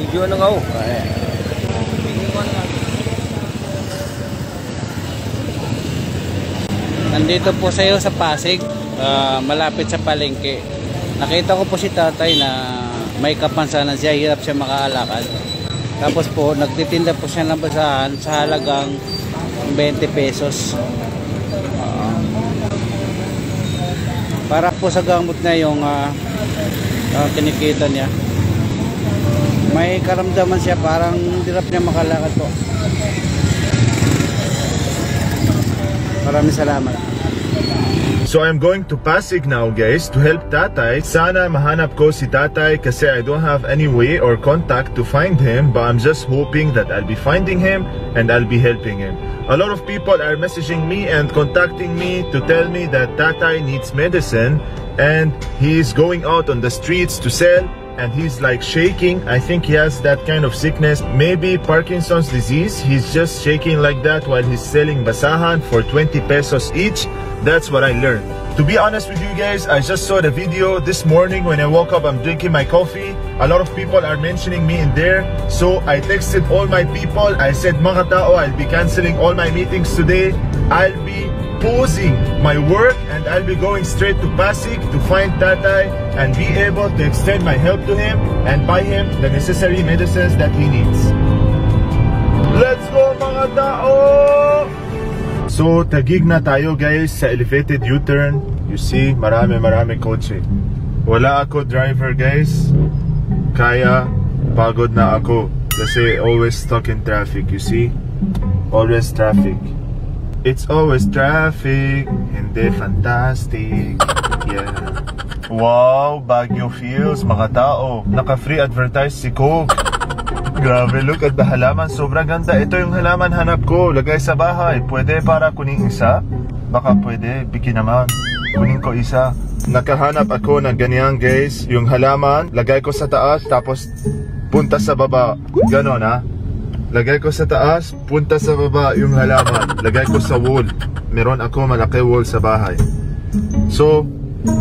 Video na ako. Nandito po sa iyo sa Pasig, malapit sa palengke. Nakita ko po si tatay na may kapansanan siya, hirap siya makaalakad. Tapos po, nagtitinda po siya ng basahan sa halagang 20 pesos. Para po sa gamot na yung kinikita niya. May karamdaman siya, parang hirap niya makalakad po. Maraming salamat. So I'm going to Pasig now, guys, to help Tatay. Sana mahanap ko si Tatay kasi I don't have any way or contact to find him, but I'm just hoping that I'll be finding him and I'll be helping him. A lot of people are messaging me and contacting me to tell me that Tatay needs medicine and he's going out on the streets to sell and he's like shaking. I think he has that kind of sickness, maybe Parkinson's disease. He's just shaking like that while he's selling basahan for 20 pesos each. That's what I learned. To be honest with you guys, I just saw the video this morning when I woke up. I'm drinking my coffee. A lot of people are mentioning me in there. So I texted all my people. I said, mga tao, I'll be canceling all my meetings today. I'll be pausing my work and I'll be going straight to Pasig to find Tatay and be able to extend my help to him and buy him the necessary medicines that he needs. Let's go, mga tao! So, tagig na tayo guys sa elevated U-turn. You see, marami kotse. Wala ako driver guys. Kaya, pagod na ako. Kasi always stuck in traffic, you see? Always traffic. It's always traffic. Hindi fantastic. Yeah. Wow, Baguio feels, mga tao. Naka-free advertise si Coke. Grabe, look at the halaman. Sobrang ganda. Ito yung halaman hanap ko. Lagay sa bahay. Pwede para kuning isa? Baka pwede. Biki naman. Kunin ko isa. Nakahanap ako ng ganyan guys. Yung halaman, lagay ko sa taas, tapos punta sa baba. Ganon ha. Lagay ko sa taas, punta sa baba yung halaman. Lagay ko sa wall. Meron ako malaki wall sa bahay. So,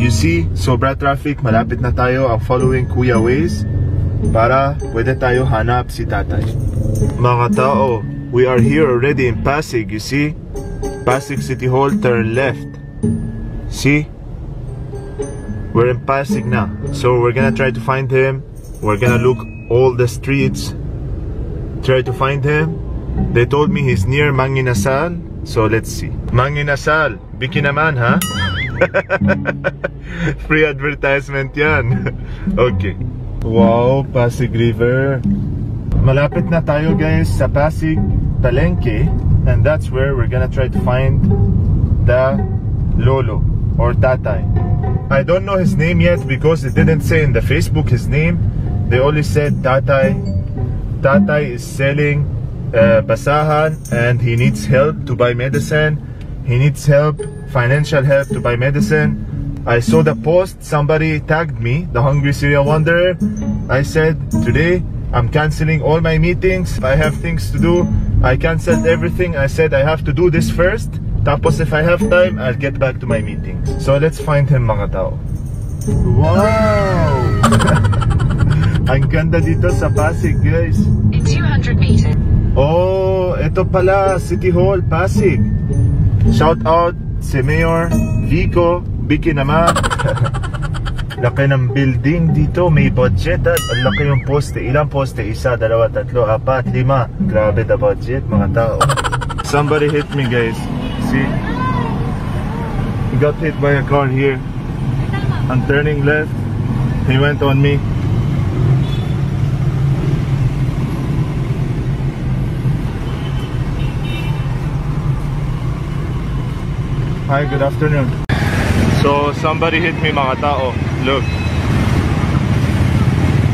you see, sobra traffic. Malapit na tayo. I'm following Kuya Waze para pwede tayo hanap si Tatay. Mga tao, we are here already in Pasig, you see? Pasig City Hall, turn left. See? We're in Pasig now. So we're gonna try to find him. We're gonna look all the streets. Try to find him. They told me he's near Manginasal. So let's see. Manginasal, biki naman ha? Free advertisement yan. Okay. Wow, Pasig River. Malapit na tayo guys sa Pasig Palengke, and that's where we're gonna try to find the Lolo or Tatay. I don't know his name yet because it didn't say in the Facebook his name. They only said Tatay. Tatay is selling basahan and he needs help to buy medicine. He needs help, financial help to buy medicine. I saw the post, somebody tagged me, the Hungry Serial Wanderer. I said, today I'm canceling all my meetings. I have things to do. I canceled everything. I said I have to do this first. Tapos if I have time, I'll get back to my meetings. So let's find him, mga tao. Wow! Ang ganda dito sa Pasig, guys. In 200 meters. Oh, ito pala, City Hall, Pasig. Shout out si Mayor Vico. Biki naman. Laki ng building dito. May budget at ang laki yung poste. Ilang poste? Isa, dalawa, tatlo, apat, lima. Grabe the budget, mga tao. Somebody hit me guys. See? He got hit by a car here. I'm turning left. He went on me. Hi, good afternoon. So somebody hit me, mga tao. Look.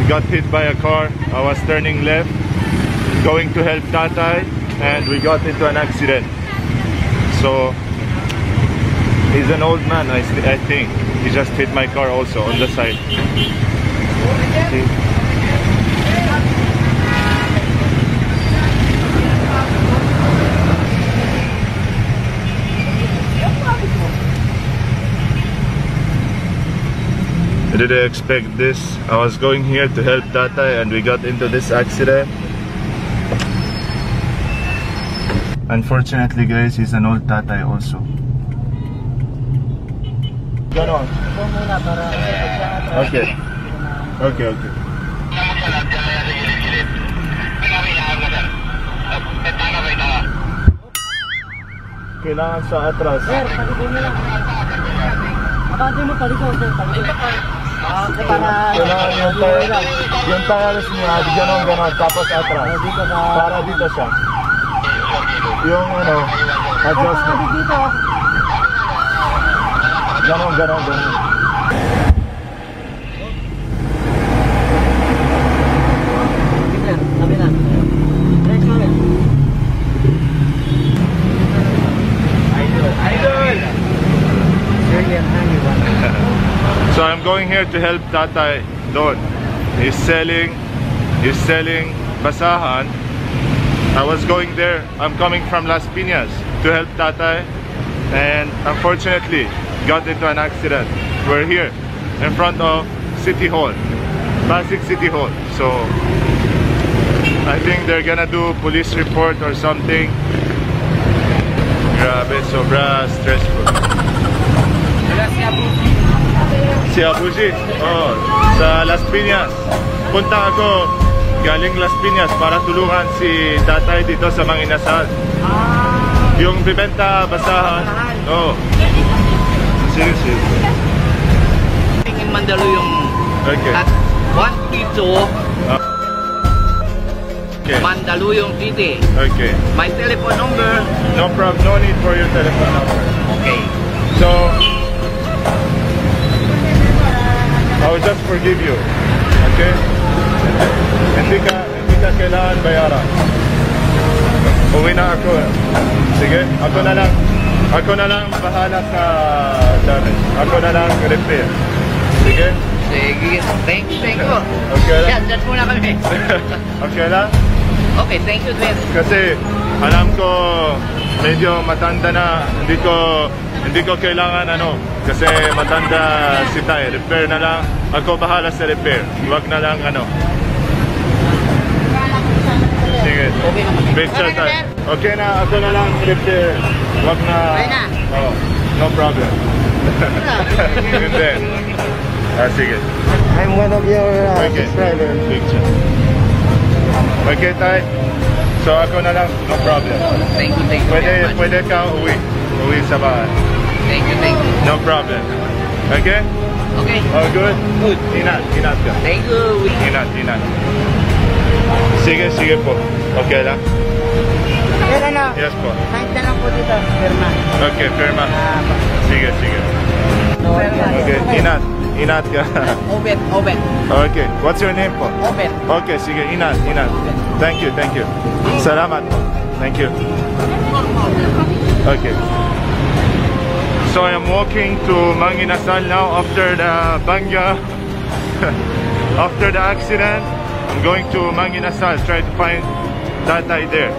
We got hit by a car. I was turning left, going to help Tatay, and we got into an accident. So he's an old man, I think. He just hit my car also on the side. See? It didn't expect this. I was going here to help Tatay and we got into this accident. Unfortunately guys, he's an old Tatay also. Ganon. Okay. Okay, okay. Kailangan sa atras. Sir, palikon mo lang. Abante mo, palikon, sir. Palikon. Kailangan yung tires niya, ganon, tapos atras. Para dito siya. Yung ano, adjustment. Dito. Ganon. Sabi na. Next moment. Idol! So I'm going here to help Tatay Don. He's selling basahan. I was going there. I'm coming from Las Piñas to help Tatay, and unfortunately got into an accident. We're here in front of City Hall, Pasig City Hall. So I think they're gonna do police report or something. Grabe, sobra stressful. Si Abuji, oh, sa Las Piñas. Punta ako galing Las Piñas para tulungan si Tatay dito sa Manginasal. Yung bibenta basahan. Oh. Seriously. In Mandaluyong Okay. at 132 Okay. Mandaluyong City. Okay. My telephone number. No problem. No need for your telephone number. Okay. So I will just forgive you. Okay? Hindi ka kailangan bayaran. Uwi na ako. Sige, ako na lang bahala sa damage. Ako na lang repair. Sige? Sige. Thank you. Okay lang? Yan, dyan muna kami. Okay lang? Okay, thank you, Dwayne. Kasi alam ko medyo matanda na, hindi ko kailangan ano, kasi matanda si Tay. Repair na lang. Ako bahala sa repair. Huwag na lang ano. Sige. Picture tayo. Okay na, ako na lang repair. Huwag na. Okay na. Oh, no problem. Hindi. Sige. I'm one of your Okay. subscribers. Picture. Okay, Tay. So ako na lang, no problem. Thank you very much. Pwede ka uwi sa bahay. Thank you. No problem. Okay? Okay. All good? Good. Inat ka. Thank you. Inat. Sige po. Okay lang? Sir, ano? Yes po. Kahit na lang po dito, firma. Okay, firma. Sige. Firma. Okay, inat ka. Obet. Okay, what's your name po? Obet. Okay, sige, inat. Thank you. Salamat po. Thank you. Okay. So I'm walking to Manginasal now after the bangga. After the accident, I'm going to Manginasal, try to find Tatay there.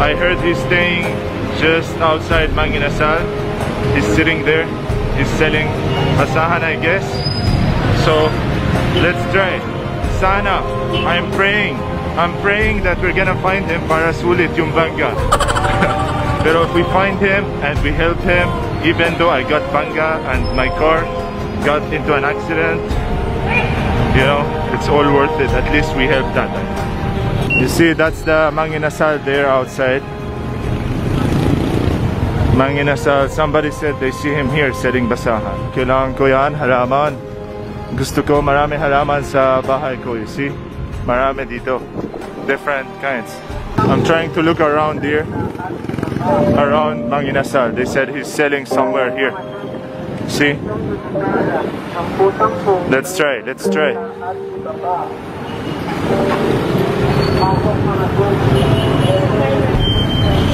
I heard he's staying just outside Manginasal. He's sitting there. He's selling basahan, I guess. So let's try. Sana, I'm praying that we're gonna find him para sulit yung bangga. Pero if we find him and we help him, even though I got bangga and my car got into an accident, you know, it's all worth it. At least we helped that. You see, that's the Manginasal there outside. Manginasal, somebody said they see him here selling basahan. Kailangan ko yan, halaman. Gusto ko marami halaman sa bahay ko, you see? Marami dito. Different kinds. I'm trying to look around here. Around Manginasal. They said he's selling somewhere here. See? Let's try.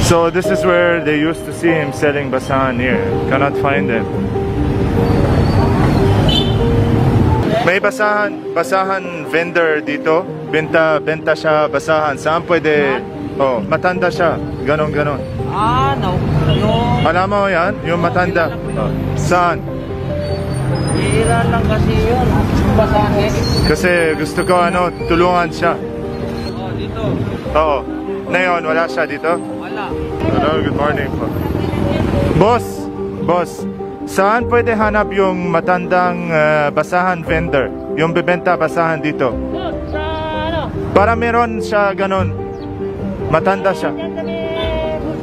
So this is where they used to see him selling basahan here. Cannot find him. May basahan vendor dito. Benta siya basahan. Saan pwede? Oh, matanda siya. Ganon. No. Alam mo yan? Yung matanda. Oh. Saan? Bihira lang kasi yun. Basahin. Kasi gusto ko tulungan siya. Oh, dito. Oo. Ngayon, wala siya dito? Wala. Hello, good morning po. Boss, saan pwede hanap yung matandang basahan vendor? Yung bebenta basahan dito? Doon, sa ano? Para meron siya ganun. Matanda siya. Yan kami,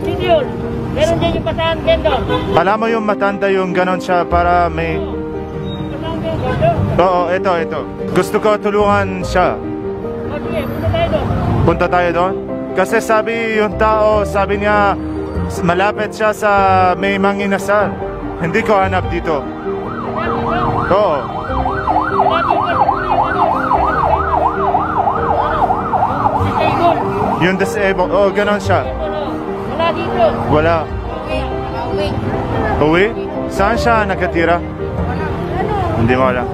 Studio. Meron dyan yung pasahan vendor. Alam mo yung matanda yung ganun siya para may... Pasahan vendor. Oo, ito. Gusto ko tulungan siya. O sige, punta tayo doon. Punta tayo doon? Kasi sabi yung tao, sabi niya malapit siya sa may manginasal. Hindi ko hanap dito. Oo. Si Saigol. Yung disabled. Oo, ganun siya. Wala dito. Wala. Nakauwi. Uwi? Saan siya nakatira? Hindi mo alam.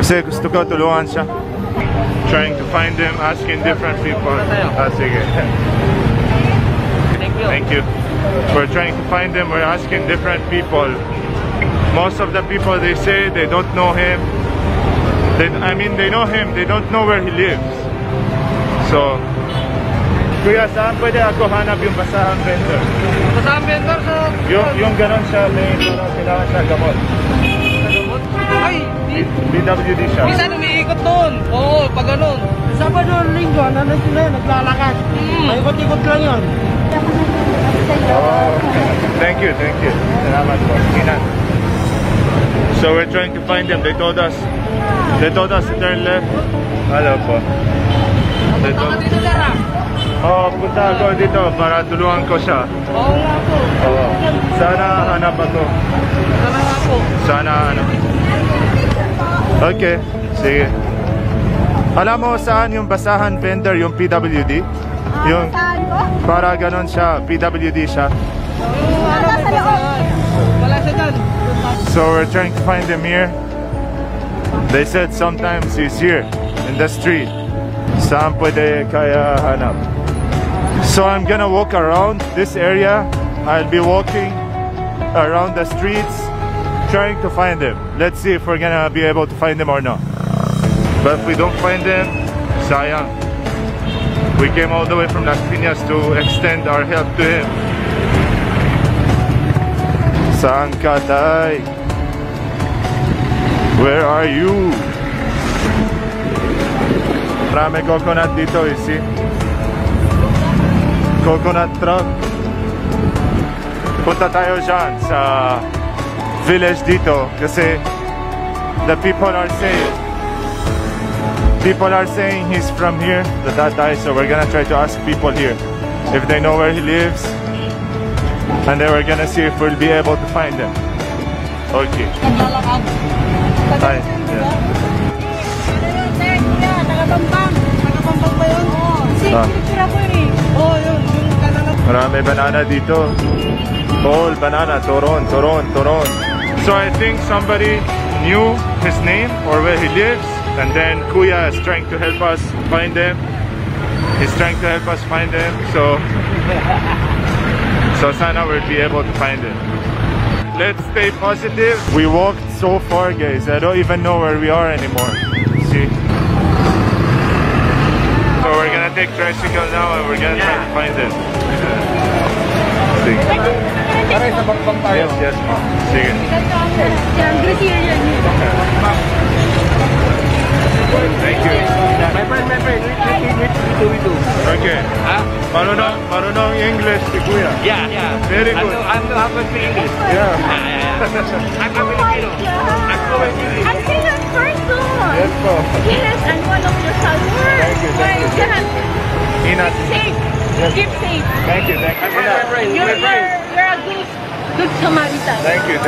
Kasi gusto ko tulungan siya. Trying to find him, asking different people. Sige. Thank you. Thank you. We're trying to find him. We're asking different people. Most of the people, they say they don't know him. They know him. They don't know where he lives. So, Kuya, saan pwede ako hanap yung basahan vendor? Pasahan vendor sa... Yung ganon siya, may kailangan siya gamot. Ay, BWD siya. minsan umiikot doon. Oo, pag ganun. Sabado, Linggo, nandun sila, naglalakad. Maikot-ikot lang yun. Oh, thank you. Salamat po. Ingat. So we're trying to find them. They told us to turn left. Hello po. Dito, Sarah. Punta ako dito para tulungan ko siya. Oo nga po. Oo. Sana hanap ako. Sana nga po. Sana hanap. Okay, sige. Alam mo saan yung basahan vendor, yung PWD? Yung para ganon siya, PWD siya. Wala siya dyan. So we're trying to find him here. They said sometimes he's here in the street. Saan pwede kaya hanap? So I'm gonna walk around this area. I'll be walking around the streets trying to find him. Let's see if we're gonna be able to find him or not. But if we don't find him, sayang. We came all the way from Las Piñas to extend our help to him. Saan ka, tay? Where are you? Marami coconut dito, you see? Coconut truck. Punta tayo dyan sa village dito kasi the people are saying he's from here, the tatay, so we're gonna try to ask people here if they know where he lives, and then we're gonna see if we'll be able to find him. Okay. Hi. Yeah. Nakapampang ba yun? Ah. Oo, yun. Yung kanana. Marami banana dito. All banana, toron. So I think somebody knew his name or where he lives, and then Kuya is trying to help us find him. He's trying to help us find him. So sana we'll be able to find him. Let's stay positive. We walked so far, guys. I don't even know where we are anymore. See? So we're gonna take tricycle now and we're gonna try to find him. Sige. Yes. Sige. Thank you. My friend. Okay. Marunong English si Kuya. Yeah. Very good. I'm the half speak English. Yeah. I'm Filipino. I'm fluent in English. I see your person. Yes po. Yes, and one of your followers. Thank you. Inat. Keep safe. Yes. Keep safe. Thank you. My friend. You're a good Samaritan. Thank you.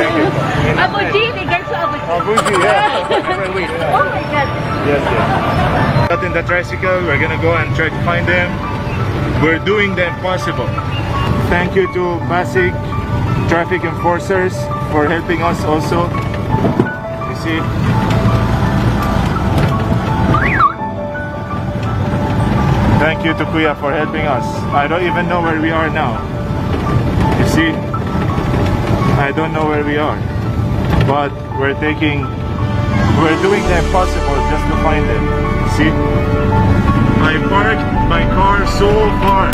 Abu G, regards to Abu G. Abuji, yeah. Oh my God. Yes. Got in the tricycle, we're gonna go and try to find them. We're doing the impossible. Thank you to Pasig traffic enforcers for helping us also. You see? Thank you to Kuya for helping us. I don't even know where we are now. You see? I don't know where we are. but we're doing the impossible just to find him. See? I parked my car so far.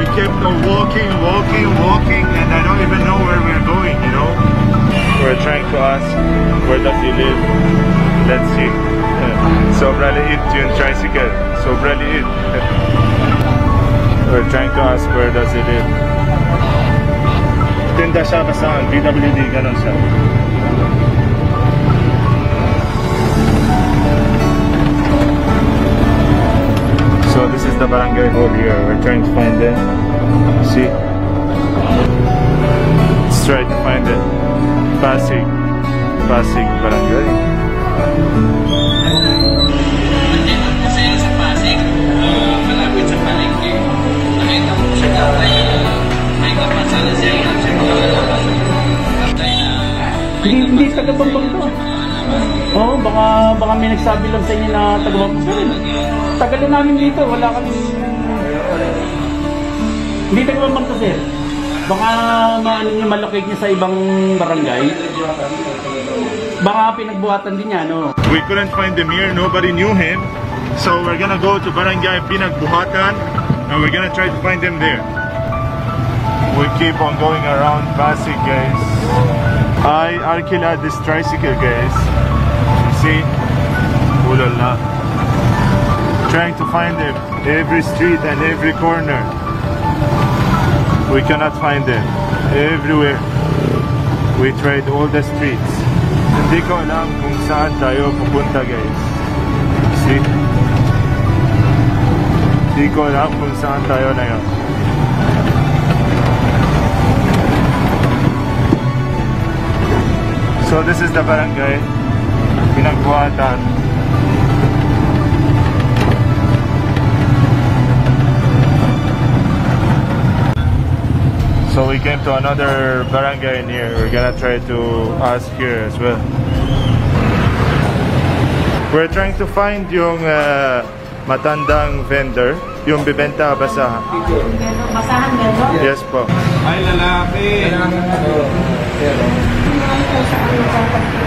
We kept on walking, and I don't even know where we're going, you know? We're trying to ask, where does he live? Let's see. Sobrang liit yung tricycle. Sobrang liit. We're trying to ask, where does he live? Tinda siya basta BWD, ganon siya. So this is the barangay hall here. We're trying to find it. See? Let's try to find it. Pasig Barangay. Nandito po sa'yo sa Pasig, malapit sa palengke. Nakita mo siya tatay, may kapansanan siya yung siya makakalaban. Tatay na Hindi taga-Bambang to. Oo, baka may nagsabi lang sa inyo na taga-Bambang. Tagal na namin dito, wala kami. Hindi taga-Bambang to, sir. Baka malocate niya sa ibang barangay. Baka pinagbuhatan din niya, no? We couldn't find him here. Nobody knew him. So we're gonna go to Barangay Pinagbuhatan and we're gonna try to find him there. We keep on going around Pasig, guys. I alquilad this tricycle, guys. See? Ulala. Trying to find him every street and every corner. We cannot find him everywhere. We tried all the streets. Hindi ko alam kung saan tayo pupunta, guys. See? Hindi ko alam kung saan tayo na yun. So this is the barangay Pinagbuhatan. So we came to another barangay in here. We're gonna try to ask here as well. We're trying to find yung matandang vendor, yung bibenta basahan. Basahan gano'n? Yes po. Ay, lalaki.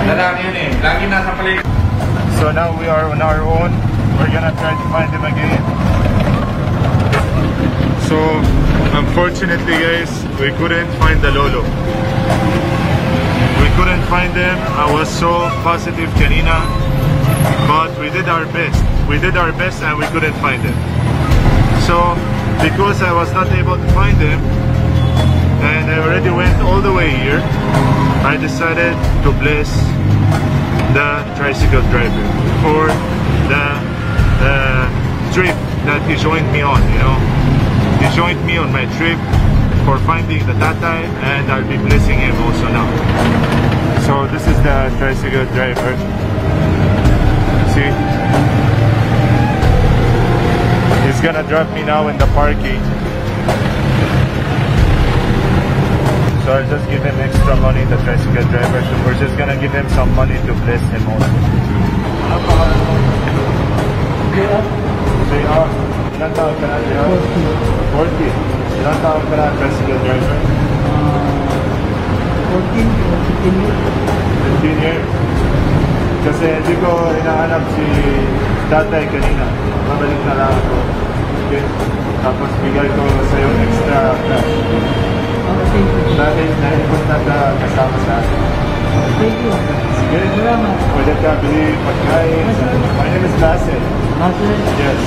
Lalaki yun eh. Lagi nasa paligid. So now we are on our own. We're gonna try to find him again. So unfortunately, guys, we couldn't find the lolo. We couldn't find him. I was so positive kanina, but we did our best. We did our best and we couldn't find him. So because I was not able to find him and I already went all the way here, I decided to bless the tricycle driver for the trip that he joined me on, you know. He joined me on my trip for finding the tatay, and I'll be blessing him also now. So this is the tricycle driver. See? He's gonna drop me now in the parking. So I'll just give him extra money, the tricycle driver. So we're just gonna give him some money to bless him also. Say, ilan taon ka na, Jihad? 40. Ilan taon ka na, tricycle driver? 15 years. Kasi hindi ko hinahanap si tatay kanina. Babalik na lang ako. Okay? Tapos bigay ko sa yung extra cash. Dahil naipon na ka kasama sa atin. Thank you. Sige. Pwede ka bili pagkain. My name is Lasse. Lasse? Yes.